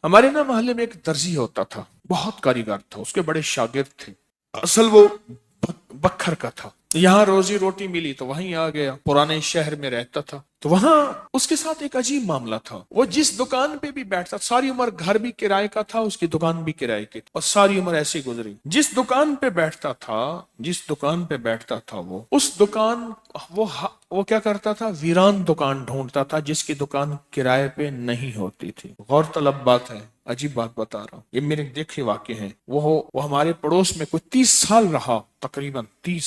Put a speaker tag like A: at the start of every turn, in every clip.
A: ہمارے نا محلے میں ایک درزی ہوتا تھا، بہت کاریگر تھا، اس کے بڑے شاگرد تھے۔ اصل وہ بکھر کا تھا، یہاں روزی روٹی ملی تو وہیں آ گیا، پرانے شہر میں رہتا تھا۔ تو وہاں اس کے ساتھ ایک عجیب معاملہ تھا، وہ جس دکان پہ بھی بیٹھتا، ساری عمر گھر بھی کرائے کا تھا، اس کی دکان بھی کرائے کی تھی، اور ساری عمر ایسی گزری۔ جس دکان پہ بیٹھتا تھا وہ اس دکان وہ کیا کرتا تھا، ویران دکان ڈھونڈتا تھا جس کی دکان کرائے پہ نہیں ہوتی تھی۔ غور طلب بات ہے، عجیب بات بتا رہا ہوں، یہ میرے دیکھے واقع ہیں۔ وہ ہمارے پڑوس میں کوئی 30 سال رہا، تقریباً 30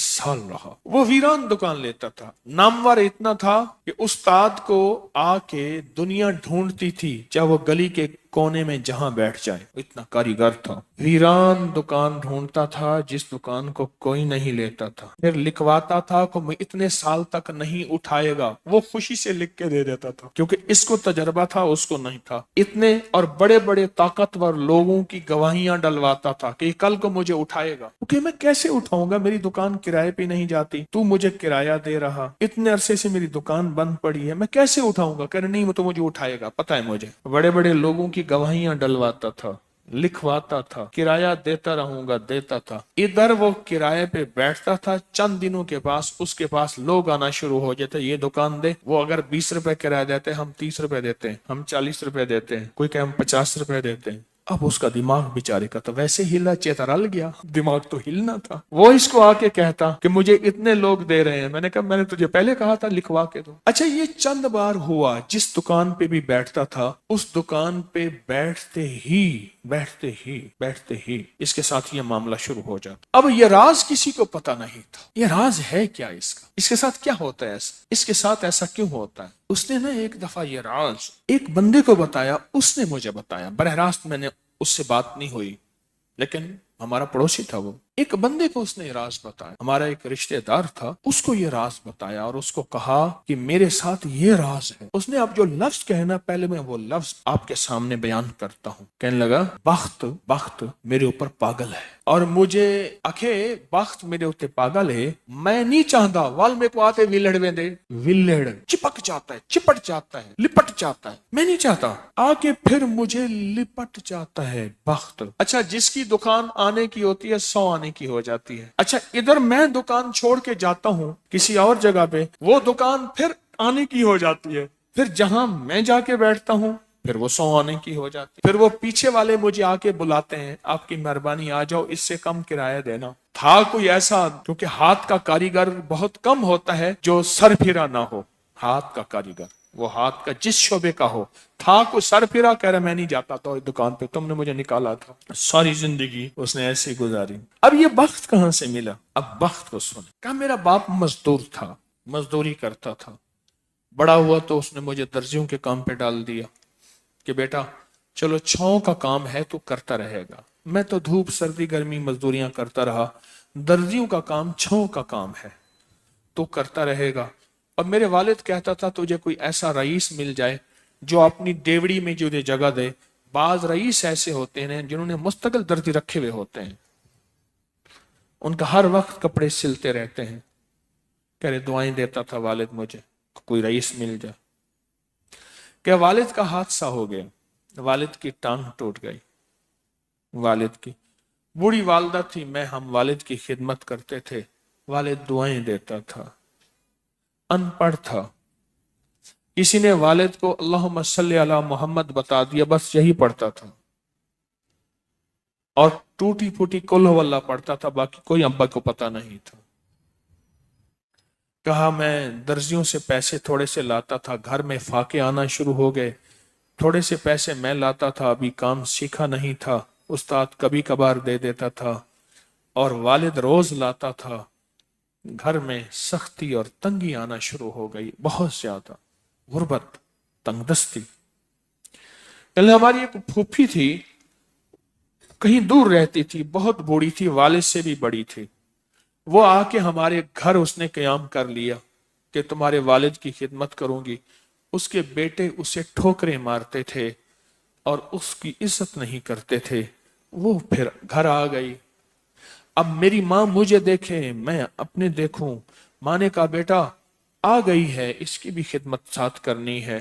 A: سال رہا۔ وہ ویران دکان لیتا تھا، نامور اتنا تھا کہ استاد کو آ کے دنیا ڈھونڈتی تھی، چاہے وہ گلی کے کونے میں جہاں بیٹھ جائے، اتنا کاریگر تھا۔ ویران دکان ڈھونڈتا تھا جس دکان کو کوئی نہیں لیتا تھا، پھر لکھواتا تھا کہ میں اتنے سال تک نہیں اٹھائے گا، وہ خوشی سے لکھ کے دے دیتا تھا، کیونکہ اس کو تجربہ تھا، اس کو نہیں تھا۔ اتنے اور بڑے بڑے طاقتور لوگوں کی گواہیاں ڈلواتا تھا کہ کل کو مجھے اٹھائے گا، کیونکہ میں کیسے اٹھاؤں گا، میری دکان کرائے پہ نہیں جاتی، تو مجھے کرایہ دے رہا، اتنے عرصے سے میری دکان بند پڑی ہے، میں کیسے اٹھاؤں گا؟ کہنے نہیں، وہ تو مجھے اٹھائے گا، پتہ ہے مجھے۔ بڑے بڑے لوگوں کی گواہیاں ڈلواتا تھا، لکھواتا تھا، کرایہ دیتا رہوں گا، دیتا تھا۔ ادھر وہ کرائے پہ بیٹھتا تھا، چند دنوں کے پاس اس کے پاس لوگ آنا شروع ہو جاتے، یہ دکان دے، وہ اگر 20 روپے کرایہ دیتے، ہم 30 روپے دیتے ہیں، ہم 40 روپے دیتے ہیں، کوئی کہ ہم 50 روپے دیتے ہیں۔ اب اس کا دماغ بیچارے کا تو ویسے ہلا چیترل گیا، دماغ تو ہلنا تھا۔ وہ اس کو آ کے کہتا کہ مجھے اتنے لوگ دے رہے ہیں، میں نے کہا میں نے تجھے پہلے کہا تھا لکھوا کے دو۔ اچھا، یہ چند بار ہوا، جس دکان پہ بھی بیٹھتا تھا، اس دکان پہ بیٹھتے ہی اس کے ساتھ یہ معاملہ شروع ہو جاتا۔ اب یہ راز کسی کو پتا نہیں تھا، یہ راز ہے کیا اس کا، اس کے ساتھ کیا ہوتا ہے، اس کے ساتھ ایسا کیوں ہوتا ہے؟ اس نے نا ایک دفعہ یہ راز ایک بندے کو بتایا، اس نے مجھے بتایا، براہ راست میں نے اس سے بات نہیں ہوئی، لیکن ہمارا پڑوسی تھا، وہ ایک بندے کو اس نے یہ راز بتایا، ہمارا ایک رشتہ دار تھا، اس کو یہ راز بتایا اور اس کو کہا کہ میرے ساتھ یہ راز ہے۔ اس نے اب جو لفظ کہنا، پہلے میں وہ لفظ آپ کے سامنے بیان کرتا ہوں۔ کہنے لگا، بخت میرے اوپر پاگل ہے، اور مجھے اکھے بخت میرے اوپر پاگل ہے، میں نہیں چاہتا وال میں کو آتے ویلڑ میں دے، ویلڑ چپک جاتا ہے، چپٹ جاتا ہے، لپٹ جاتا ہے، میں نہیں چاہتا، آگے پھر مجھے لپٹ جاتا ہے بخت۔ اچھا، جس کی دکان آنے کی ہوتی ہے 100 آنے کی ہو جاتی ہے۔ اچھا، ادھر میں دکان چھوڑ کے جاتا ہوں کسی اور جگہ پہ، وہ دکان پھر آنے کی ہو جاتی ہے، پھر جہاں میں جا کے بیٹھتا ہوں پھر وہ 100 آنے کی ہو جاتی ہے، پھر وہ پیچھے والے مجھے آ کے بلاتے ہیں، آپ کی مہربانی آ جاؤ، اس سے کم کرایہ دینا۔ تھا کوئی ایسا، کیونکہ ہاتھ کا کاریگر بہت کم ہوتا ہے جو سر پھرا نہ ہو، ہاتھ کا کاریگر وہ ہاتھ کا جس شعبے کا ہو، تھا کوئی سر پھرا، کہہ رہا میں نہیں جاتا تو دکان پہ، تم نے مجھے نکالا تھا۔ ساری زندگی اس نے ایسی گزاری۔ اب یہ بخت کہاں سے ملا؟ اب بخت کو سن، کہا میرا باپ مزدور تھا، مزدوری کرتا تھا، بڑا ہوا تو اس نے مجھے درزیوں کے کام پہ ڈال دیا کہ بیٹا چلو چھاؤں کا کام ہے تو کرتا رہے گا۔ میں تو دھوپ سردی گرمی مزدوریاں کرتا رہا، درزیوں کا کام چھاؤں کا کام ہے تو کرتا رہے گا۔ اور میرے والد کہتا تھا تجھے کوئی ایسا رئیس مل جائے جو اپنی دیوڑی میں جو جگہ دے۔ بعض رئیس ایسے ہوتے ہیں جنہوں نے مستقل درزی رکھے ہوئے ہوتے ہیں، ان کا ہر وقت کپڑے سلتے رہتے ہیں۔ کہہ رہے دعائیں دیتا تھا والد مجھے کوئی رئیس مل جائے۔ کہ والد کا حادثہ ہو گیا، والد کی ٹانگ ٹوٹ گئی، والد کی بوڑھی والدہ تھی، ہم والد کی خدمت کرتے تھے، والد دعائیں دیتا تھا، ان پڑھ تھا، کسی نے والد کو اللہم صلی علی محمد بتا دیا، بس یہی پڑھتا تھا، اور ٹوٹی پھوٹی قل ہو اللہ پڑھتا تھا، باقی کوئی ابا کو پتا نہیں تھا۔ کہا میں درزیوں سے پیسے تھوڑے سے لاتا تھا، گھر میں فاقے آنا شروع ہو گئے، تھوڑے سے پیسے میں لاتا تھا، ابھی کام سیکھا نہیں تھا، استاد کبھی کبھار دے دیتا تھا، اور والد روز لاتا تھا، گھر میں سختی اور تنگی آنا شروع ہو گئی، بہت زیادہ غربت، تنگ دستی۔ ہماری ایک پھوپھی تھی، کہیں دور رہتی تھی، بہت بوڑھی تھی، والد سے بھی بڑی تھی، وہ آ کے ہمارے گھر اس نے قیام کر لیا کہ تمہارے والد کی خدمت کروں گی۔ اس کے بیٹے اسے ٹھوکریں مارتے تھے اور اس کی عزت نہیں کرتے تھے، وہ پھر گھر آ گئی۔ اب میری ماں مجھے دیکھے، میں اپنے دیکھوں، ماں نے کہا بیٹا آ گئی ہے، اس کی بھی خدمت ساتھ کرنی ہے۔